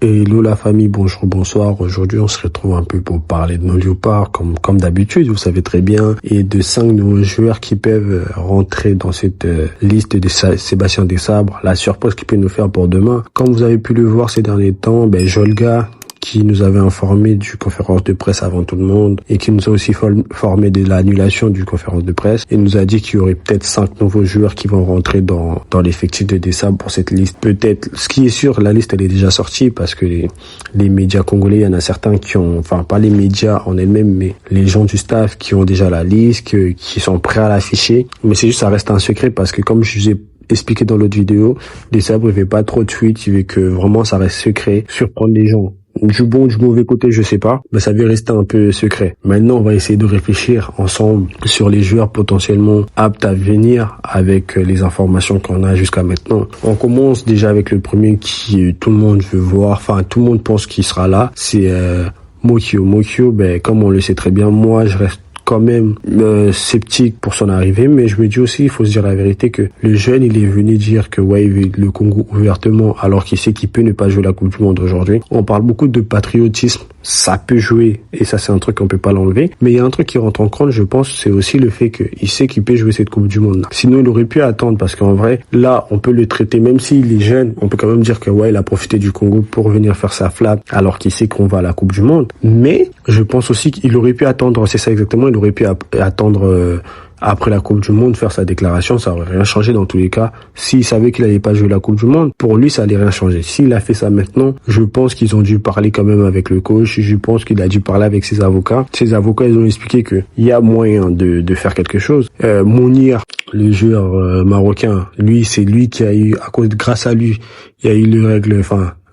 Hello la famille, bonjour, bonsoir. Aujourd'hui, on se retrouve un peu pour parler de nos léopards, comme d'habitude, vous savez très bien, et de 5 nouveaux joueurs qui peuvent rentrer dans cette liste de Sébastien Desabre. La surprise qu'il peut nous faire pour demain. Comme vous avez pu le voir ces derniers temps, Jolga, qui nous avait informé du conférence de presse avant tout le monde et qui nous a aussi formé de l'annulation du conférence de presse et nous a dit qu'il y aurait peut-être 5 nouveaux joueurs qui vont rentrer dans l'effectif de Desabre pour cette liste. Peut-être, ce qui est sûr, la liste elle est déjà sortie parce que les médias congolais, il y en a certains qui ont, enfin pas les médias en elles-mêmes, mais les gens du staff qui ont déjà la liste, qui sont prêts à l'afficher. Mais c'est juste, ça reste un secret parce que comme je vous ai expliqué dans l'autre vidéo, Desabre il veut pas trop de tweets, il veut que vraiment ça reste secret, surprendre les gens. Du bon, du mauvais côté, je sais pas, mais ça veut rester un peu secret. Maintenant, on va essayer de réfléchir ensemble sur les joueurs potentiellement aptes à venir avec les informations qu'on a jusqu'à maintenant. On commence déjà avec le premier qui tout le monde veut voir, enfin tout le monde pense qu'il sera là, c'est Mokyo. Mokyo, comme on le sait très bien, moi je reste quand même sceptique pour son arrivée, mais je me dis aussi, il faut se dire la vérité, que le jeune, il est venu dire que ouais, il veut le Congo ouvertement, alors qu'il sait qu'il peut ne pas jouer la Coupe du Monde aujourd'hui. On parle beaucoup de patriotisme, ça peut jouer, et ça c'est un truc qu'on peut pas l'enlever, mais il y a un truc qui rentre en compte, je pense, c'est aussi le fait qu'il sait qu'il peut jouer cette Coupe du Monde. Sinon, il aurait pu attendre, parce qu'en vrai, là, on peut le traiter, même s'il est jeune, on peut quand même dire que ouais, il a profité du Congo pour venir faire sa flamme, alors qu'il sait qu'on va à la Coupe du Monde. Mais je pense aussi qu'il aurait pu attendre, c'est ça exactement, il aurait pu attendre après la Coupe du Monde, faire sa déclaration, ça aurait rien changé dans tous les cas. S'il savait qu'il allait pas jouer la Coupe du Monde, pour lui, ça allait rien changer. S'il a fait ça maintenant, je pense qu'ils ont dû parler quand même avec le coach, je pense qu'il a dû parler avec ses avocats. Ses avocats, ils ont expliqué que il y a moyen de faire quelque chose. Mounir, le joueur marocain, lui, c'est lui qui a eu, grâce à lui, il y a eu les règles,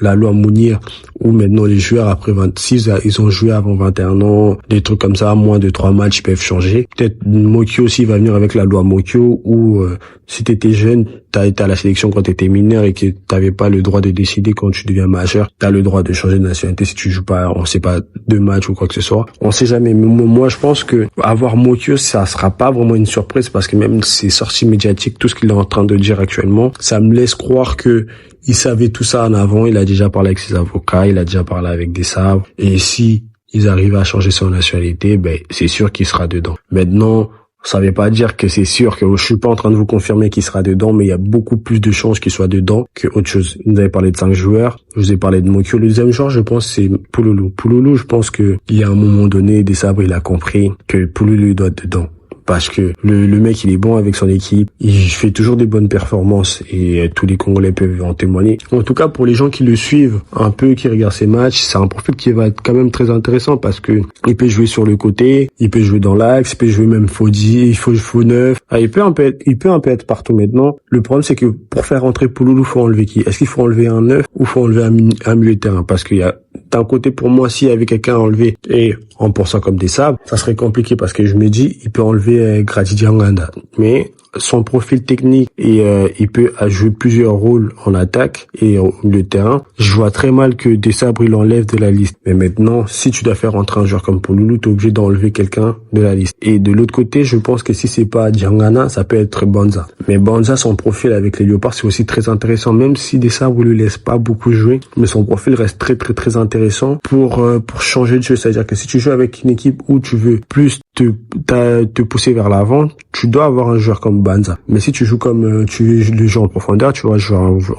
la loi Mounir, où maintenant les joueurs après 26, ils ont joué avant 21 ans, des trucs comme ça, moins de 3 matchs, ils peuvent changer. Peut-être Mokyo aussi va venir avec la loi Mokyo, où si t'étais jeune, t'as été à la sélection quand t'étais mineur et que t'avais pas le droit de décider quand tu deviens majeur, t'as le droit de changer de nationalité si tu joues pas, on sait pas, 2 matchs ou quoi que ce soit. On sait jamais. Mais moi, je pense que avoir Mokyo, ça sera pas vraiment une surprise parce que même ses sorties médiatiques, tout ce qu'il est en train de dire actuellement, ça me laisse croire que il savait tout ça en avant, il a déjà parlé avec ses avocats, il a déjà parlé avec Desabre, et si ils arrivent à changer son nationalité, c'est sûr qu'il sera dedans. Maintenant, ça veut pas dire que c'est sûr, que je suis pas en train de vous confirmer qu'il sera dedans, mais il y a beaucoup plus de chances qu'il soit dedans que autre chose. Vous avez parlé de 5 joueurs, je vous ai parlé de Mokyo. Le deuxième joueur, je pense, c'est Pouloulou. Pouloulou, je pense que il y a un moment donné, Desabre, il a compris que Pouloulou doit être dedans. Parce que le mec, il est bon avec son équipe, il fait toujours des bonnes performances et tous les Congolais peuvent en témoigner. En tout cas, pour les gens qui le suivent un peu, qui regardent ses matchs, c'est un profil qui va être quand même très intéressant parce que il peut jouer sur le côté, il peut jouer dans l'axe, il peut jouer même faux 10, faux 9. Il peut un peu être partout maintenant. Le problème, c'est que pour faire rentrer Pouloulou, faut enlever qui? Est-ce qu'il faut enlever un 9 ou faut enlever un milieu de terrain? Parce qu'il y a, d'un côté, pour moi, s'il y avait quelqu'un à enlever et en pensant comme Desabre, ça serait compliqué parce que je me dis, il peut enlever Gratidianganda. Mais son profil technique et il peut jouer plusieurs rôles en attaque et le terrain. Je vois très mal que Desabre il enlève de la liste. Mais maintenant, si tu dois faire rentrer un joueur comme Pouloulou, t'es obligé d'enlever quelqu'un de la liste. Et de l'autre côté, je pense que si c'est pas Diangana, ça peut être Banza. Mais Banza, son profil avec les Léopards, c'est aussi très intéressant. Même si Desabre le laisse pas beaucoup jouer, mais son profil reste très très très intéressant pour changer de jeu. C'est-à-dire que si tu joues avec une équipe où tu veux plus te pousser vers l'avant, tu dois avoir un joueur comme Banza. Mais si tu joues comme tu le joues en profondeur, tu vas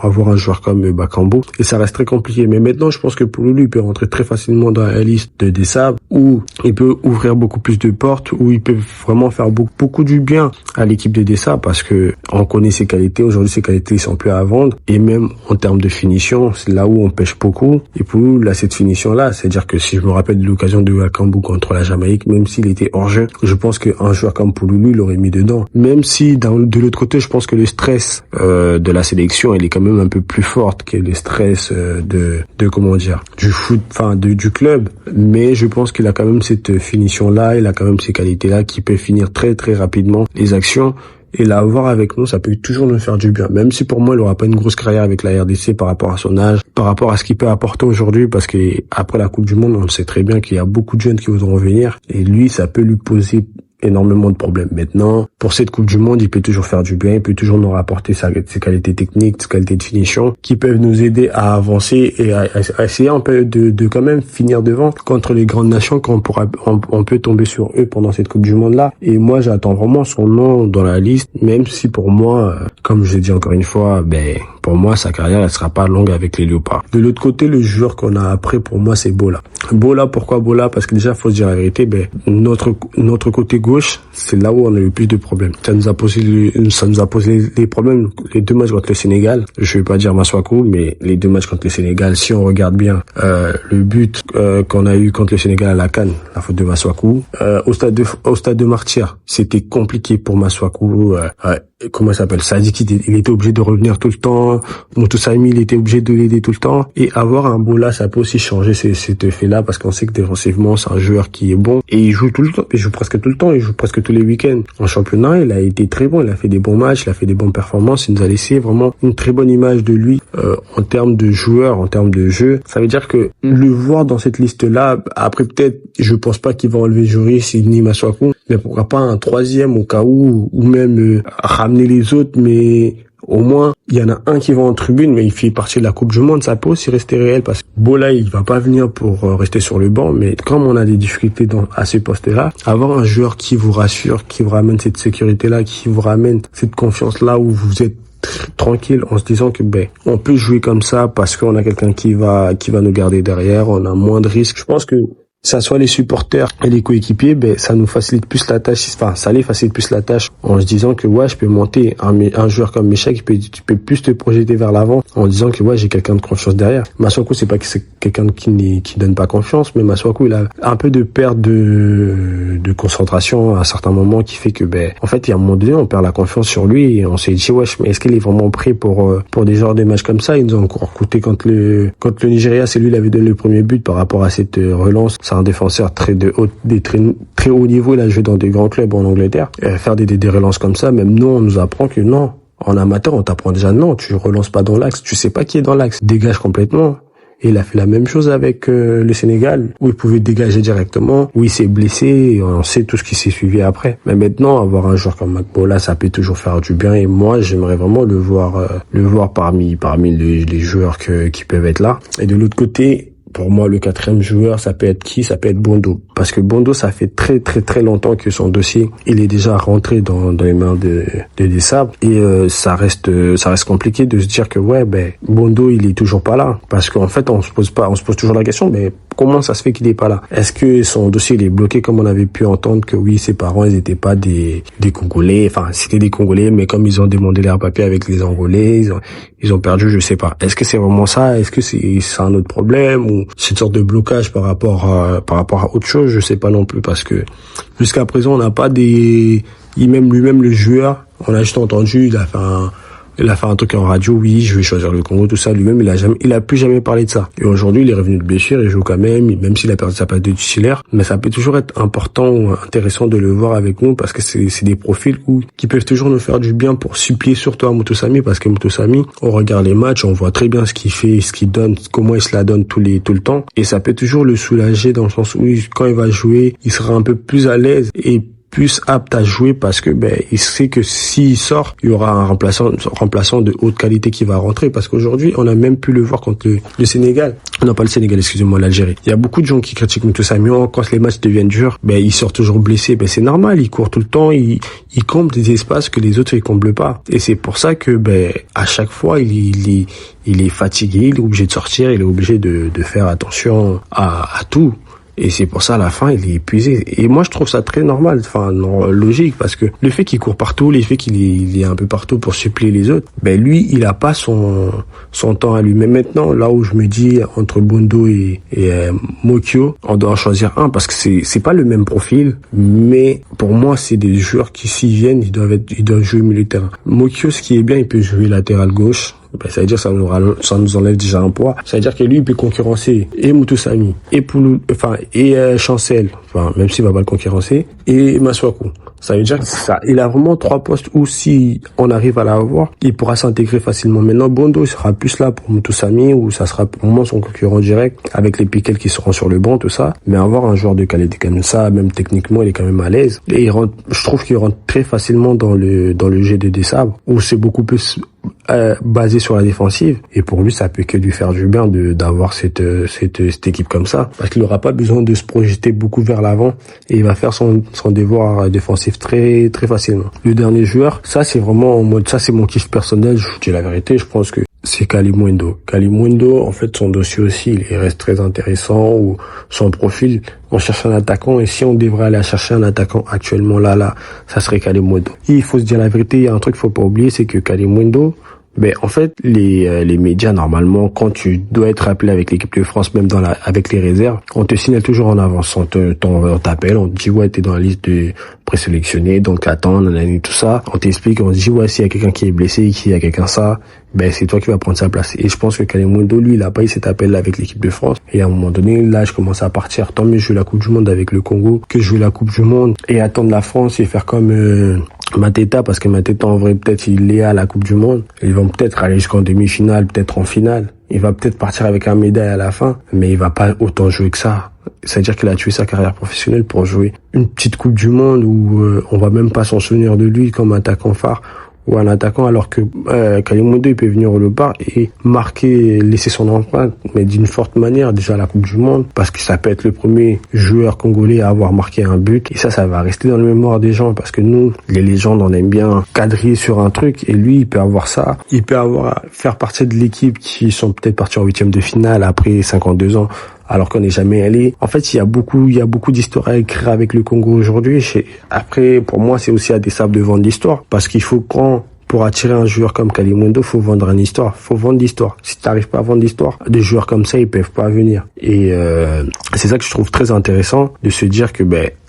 avoir un joueur comme Bakambu et ça reste très compliqué. Mais maintenant, je pense que Pouloulou, il peut rentrer très facilement dans la liste de Desabre où il peut ouvrir beaucoup plus de portes, où il peut vraiment faire beaucoup du bien à l'équipe de Desabre parce que on connaît ses qualités. Aujourd'hui, ses qualités sont plus à vendre et même en termes de finition, c'est là où on pêche beaucoup. Et Pouloulou, là, cette finition-là, c'est-à-dire que si je me rappelle de l'occasion de Bakambu contre la Jamaïque, même s'il était hors jeu, je pense qu'un joueur comme Pouloulou, il l'aurait mis dedans. même si de l'autre côté, je pense que le stress de la sélection, il est quand même un peu plus fort que le stress de comment dire, du foot, enfin du club. Mais je pense qu'il a quand même cette finition-là, il a quand même ces qualités-là qui peut finir très très rapidement les actions. Et l'avoir avec nous, ça peut toujours nous faire du bien. Même si pour moi, il aura pas une grosse carrière avec la RDC par rapport à son âge, par rapport à ce qu'il peut apporter aujourd'hui, parce que après la Coupe du Monde, on sait très bien qu'il y a beaucoup de jeunes qui voudront venir. Et lui, ça peut lui poser énormément de problèmes. Maintenant, pour cette Coupe du Monde, il peut toujours faire du bien, il peut toujours nous rapporter ses qualités techniques, ses qualités de finition, qui peuvent nous aider à avancer et à essayer un peu de quand même finir devant contre les grandes nations quand on peut tomber sur eux pendant cette Coupe du Monde-là. Et moi, j'attends vraiment son nom dans la liste, même si pour moi, comme je l'ai dit encore une fois, pour moi, sa carrière, elle sera pas longue avec les Léopards. De l'autre côté, le joueur qu'on a après, pour moi, c'est Bola. Bola, pourquoi Bola? Parce que déjà, faut se dire la vérité, notre côté gauche, c'est là où on a eu le plus de problèmes. Ça nous a posé les problèmes, les 2 matchs contre le Sénégal. Je vais pas dire Masuaku, mais les 2 matchs contre le Sénégal, si on regarde bien, le but, qu'on a eu contre le Sénégal à la CAN, la faute de Masuaku, au stade de Martyr, c'était compliqué pour Masuaku, comment il s'appelle, Sadik, il était obligé de revenir tout le temps, Moutoussamy, il était obligé de l'aider tout le temps, et avoir un Bola, ça peut aussi changer cet effet-là, parce qu'on sait que défensivement, c'est un joueur qui est bon, et il joue tout le temps, il joue presque tout le temps, il joue presque tous les week-ends. En championnat, il a été très bon, il a fait des bons matchs, il a fait des bonnes performances, il nous a laissé vraiment une très bonne image de lui, en termes de joueur, en termes de jeu. Ça veut dire que le voir dans cette liste-là, après peut-être, je pense pas qu'il va enlever Joris ni Masuaku, mais pourquoi pas un 3e au cas où, ou même ramener les autres, mais au moins, il y en a un qui va en tribune, mais il fait partie de la Coupe du Monde, ça peut aussi rester réel, parce que Bola, il va pas venir pour rester sur le banc, mais comme on a des difficultés à ce poste-là, avoir un joueur qui vous rassure, qui vous ramène cette sécurité-là, qui vous ramène cette confiance-là où vous êtes tranquille en se disant que on peut jouer comme ça parce qu'on a quelqu'un qui va nous garder derrière, on a moins de risques. Je pense que ça soit les supporters et les coéquipiers, ça nous facilite plus la tâche, enfin, ça les facilite plus la tâche en se disant que, je peux monter un joueur comme Michel tu peux plus te projeter vers l'avant en disant que, j'ai quelqu'un de confiance derrière. Masuaku, c'est pas que c'est quelqu'un qui donne pas confiance, mais Masuaku, il a un peu de perte de concentration à certains moments qui fait que, en fait, il y a un moment donné, on perd la confiance sur lui et on s'est dit, mais est-ce qu'il est vraiment prêt pour des genres de matchs comme ça? Il nous a encore coûté contre le Nigeria, c'est lui, il avait donné le premier but par rapport à cette relance. C'est un défenseur très haut niveau, il a joué dans des grands clubs en Angleterre. Faire des relances comme ça, même nous, on nous apprend que non. En amateur, on t'apprend déjà non, tu relances pas dans l'axe, tu sais pas qui est dans l'axe. Dégage complètement. Et il a fait la même chose avec le Sénégal, où il pouvait dégager directement, où il s'est blessé, et on sait tout ce qui s'est suivi après. Mais maintenant, avoir un joueur comme Bola, ça peut toujours faire du bien, et moi, j'aimerais vraiment le voir parmi les joueurs qui peuvent être là. Et de l'autre côté, pour moi, le 4e joueur, ça peut être qui? Ça peut être Bondo. Parce que Bondo, ça fait très très très longtemps que son dossier, il est déjà rentré dans les mains des Sabres. Et ça reste compliqué de se dire que Bondo, il est toujours pas là. Parce qu'en fait, on se pose toujours la question, mais comment ça se fait qu'il est pas là? Est-ce que son dossier, il est bloqué comme on avait pu entendre que oui, ses parents, ils étaient pas des Congolais. Enfin, c'était des Congolais, mais comme ils ont demandé leurs papiers avec les Angolais, ils ont perdu, je sais pas. Est-ce que c'est vraiment ça? Est-ce que c'est un autre problème? Ou c'est une sorte de blocage par rapport à autre chose? Je sais pas non plus, parce que jusqu'à présent, on n'a pas lui-même le joueur, on a juste entendu, il a fait un truc en radio, oui, je vais choisir le Congo, tout ça. Lui-même, il a plus jamais parlé de ça. Et aujourd'hui, il est revenu de blessure, il joue quand même s'il a perdu sa place de titulaire. Mais ça peut toujours être important ou intéressant de le voir avec nous, parce que c'est des profils qui peuvent toujours nous faire du bien pour supplier surtout à Moutoussamy, parce que Moutoussamy, on regarde les matchs, on voit très bien ce qu'il fait, ce qu'il donne, comment il se la donne tout le temps. Et ça peut toujours le soulager dans le sens où quand il va jouer, il sera un peu plus à l'aise et plus apte à jouer, parce que il sait que s'il sort, il y aura un remplaçant de haute qualité qui va rentrer, parce qu'aujourd'hui on a même pu le voir contre le Sénégal. Non, pas le Sénégal, excusez-moi, l'Algérie. Il y a beaucoup de gens qui critiquent Moutoussamy quand les matchs deviennent durs, il sort toujours blessé. C'est normal, il court tout le temps, il comble des espaces que les autres ils comblent pas. Et c'est pour ça que à chaque fois il est fatigué, il est obligé de sortir, il est obligé de faire attention à tout. Et c'est pour ça, à la fin, il est épuisé. Et moi, je trouve ça très normal, logique, parce que le fait qu'il court partout, le fait qu'il est un peu partout pour suppléer les autres, lui, il a pas son temps à lui. Mais maintenant, là où je me dis, entre Bondo et Mokyo, on doit en choisir un, parce que c'est pas le même profil, mais pour moi, c'est des joueurs qui, s'ils viennent, ils doivent jouer milieu de terrain. Mokyo, ce qui est bien, il peut jouer latéral gauche. Ça veut dire ça nous enlève déjà un poids. Ça veut dire que lui, il peut concurrencer et Moutoussamy, et Chancel, même s'il va pas le concurrencer, et Masuaku. Ça veut dire que il a vraiment 3 postes où si on arrive à l'avoir, il pourra s'intégrer facilement. Maintenant, Bondo sera plus là pour Moutoussamy, où ça sera pour moi son concurrent direct, avec les Piquel qui seront sur le banc, tout ça. Mais avoir un joueur de qualité comme ça, même techniquement, il est quand même à l'aise. Et je trouve qu'il rentre très facilement dans le jeu de Desabre, où c'est beaucoup plus basé sur la défensive, et pour lui ça peut que lui faire du bien d'avoir cette équipe comme ça, parce qu'il n'aura pas besoin de se projeter beaucoup vers l'avant, et il va faire son devoir défensif très très facilement. Le dernier joueur, ça c'est vraiment en mode, ça c'est mon kiff personnel, je vous dis la vérité, je pense que c'est Kalimundo. Kalimundo, en fait, son dossier aussi, il reste très intéressant, ou son profil, on cherche un attaquant, et si on devrait aller chercher un attaquant actuellement là, ça serait Kalimundo. Et il faut se dire la vérité, il y a un truc qu'il faut pas oublier, c'est que Kalimundo, en fait, les médias, normalement, quand tu dois être appelé avec l'équipe de France, même avec les réserves, on te signale toujours en avance. On t'appelle, on te dit, ouais, t'es dans la liste de présélectionnés, donc attends, tout ça. On t'explique, on te dit, ouais, s'il y a quelqu'un qui est blessé, s'il y a quelqu'un ça, c'est toi qui vas prendre sa place. Et je pense que Kalimundo, lui, il a pas eu cet appel avec l'équipe de France. Et à un moment donné, là, je commence à partir. Tant mieux jouer la Coupe du Monde avec le Congo que jouer la Coupe du Monde et attendre la France et faire comme Mateta, parce que Mateta, en vrai, peut-être il est à la Coupe du Monde. Ils vont peut-être aller jusqu'en demi-finale, peut-être en finale. Il va peut-être partir avec un médaille à la fin, mais il va pas autant jouer que ça. C'est-à-dire qu'il a tué sa carrière professionnelle pour jouer une petite Coupe du Monde où on va même pas s'en souvenir de lui comme attaquant phare ou un attaquant, alors que Kalimundo, il peut venir au Léopard et marquer, laisser son empreinte, mais d'une forte manière déjà à la Coupe du Monde, parce que ça peut être le premier joueur congolais à avoir marqué un but, et ça va rester dans la mémoire des gens, parce que nous, les légendes, on aime bien quadriller sur un truc, et lui, il peut avoir ça, il peut faire partie de l'équipe qui sont peut-être partis en 8e de finale après 52 ans, alors qu'on n'est jamais allé. En fait, il y a beaucoup d'histoires à écrire avec le Congo aujourd'hui. Après, pour moi, c'est aussi à Desabre de vendre l'histoire, parce qu'il faut pour attirer un joueur comme Kalimundo, faut vendre une histoire. Faut vendre l'histoire. Si tu n'arrives pas à vendre l'histoire, des joueurs comme ça, ils peuvent pas venir. Et c'est ça que je trouve très intéressant, de se dire que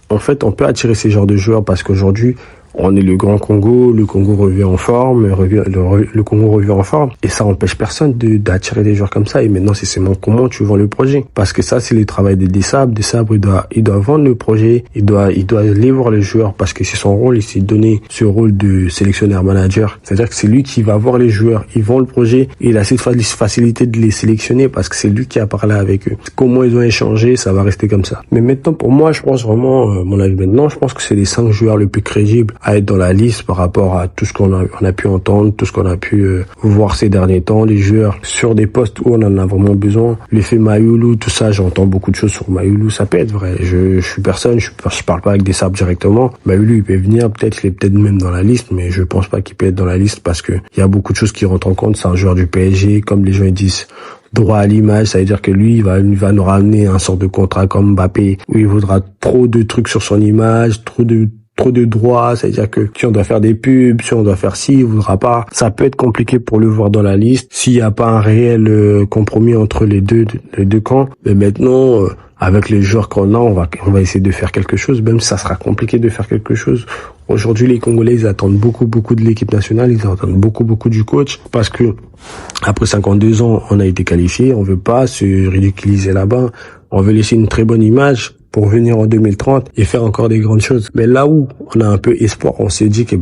en fait, on peut attirer ces genres de joueurs, parce qu'aujourd'hui, on est le grand Congo, le Congo revient en forme, le Congo revient en forme, et ça empêche personne d'attirer des joueurs comme ça. Et maintenant, c'est seulement comment tu vends le projet, parce que ça, c'est le travail de Desabre. Desabre, il doit vendre le projet, il doit aller voir les joueurs, parce que c'est son rôle, il s'est donné ce rôle de sélectionneur manager. C'est-à-dire que c'est lui qui va voir les joueurs, il vend le projet, et il a cette facilité de les sélectionner, parce que c'est lui qui a parlé avec eux. Comment ils ont échangé, ça va rester comme ça. Mais maintenant, pour moi, je pense vraiment, mon avis maintenant, je pense que c'est les 5 joueurs les plus crédibles à être dans la liste par rapport à tout ce qu'on a pu entendre, tout ce qu'on a pu voir ces derniers temps, les joueurs sur des postes où on en a vraiment besoin. L'effet Mayulu, tout ça, j'entends beaucoup de choses sur Mayulu, ça peut être vrai. Je suis personne, je parle pas avec Desabre directement. Mayulu, il peut venir, peut-être, il est peut-être même dans la liste, mais je pense pas qu'il peut être dans la liste, parce que il y a beaucoup de choses qui rentrent en compte. C'est un joueur du PSG, comme les gens disent, droit à l'image, ça veut dire que lui, il va nous ramener un sort de contrat comme Mbappé, où il voudra trop de trucs sur son image, trop de droits, c'est-à-dire que si on doit faire des pubs, si on doit faire ci, il voudra pas. Ça peut être compliqué pour le voir dans la liste s'il n'y a pas un réel compromis entre les deux camps. Mais maintenant, avec les joueurs qu'on a, on va essayer de faire quelque chose, même si ça sera compliqué de faire quelque chose. Aujourd'hui, les Congolais, ils attendent beaucoup de l'équipe nationale, ils attendent beaucoup du coach, parce que après 52 ans, on a été qualifié, on veut pas se ridiculiser là-bas, on veut laisser une très bonne image pour venir en 2030 et faire encore des grandes choses. Mais là où on a un peu espoir, on s'est dit que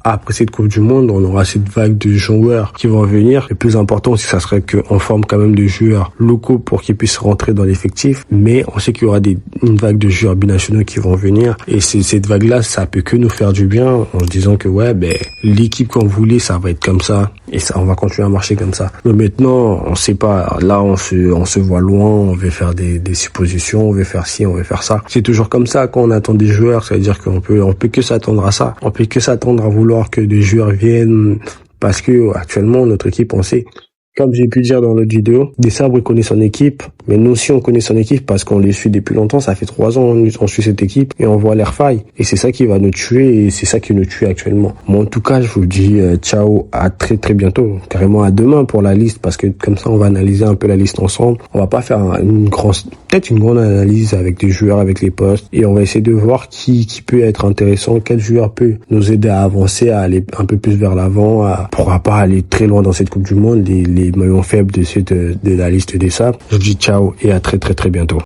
après cette Coupe du Monde, on aura cette vague de joueurs qui vont venir. Le plus important, ça serait qu'on forme quand même des joueurs locaux pour qu'ils puissent rentrer dans l'effectif. Mais on sait qu'il y aura une vague de joueurs binationaux qui vont venir. Et cette vague-là, ça peut que nous faire du bien en se disant que l'équipe qu'on voulait, ça va être comme ça. Et ça, on va continuer à marcher comme ça. Mais maintenant, on sait pas. Là, on se voit loin. On veut faire des suppositions. On veut faire ci, on veut faire ça. C'est toujours comme ça quand on attend des joueurs. Ça veut dire qu'on peut que s'attendre à ça. On peut que s'attendre à vouloir que des joueurs viennent, parce que actuellement notre équipe, on sait, comme j'ai pu dire dans l'autre vidéo, Desabre connaît son équipe, mais nous aussi on connaît son équipe parce qu'on les suit depuis longtemps. Ça fait 3 ans on suit cette équipe et on voit leurs failles, et c'est ça qui va nous tuer, et c'est ça qui nous tue actuellement. Moi en tout cas, je vous dis ciao, à très très bientôt, carrément à demain pour la liste, parce que comme ça on va analyser un peu la liste ensemble. On va pas faire peut-être une grande analyse avec des joueurs, avec les postes, et on va essayer de voir qui peut être intéressant, quel joueur peut nous aider à avancer, à aller un peu plus vers l'avant, pourra pas aller très loin dans cette Coupe du Monde, les maillons faibles de la liste des Sables. Je vous dis ciao et à très très très bientôt.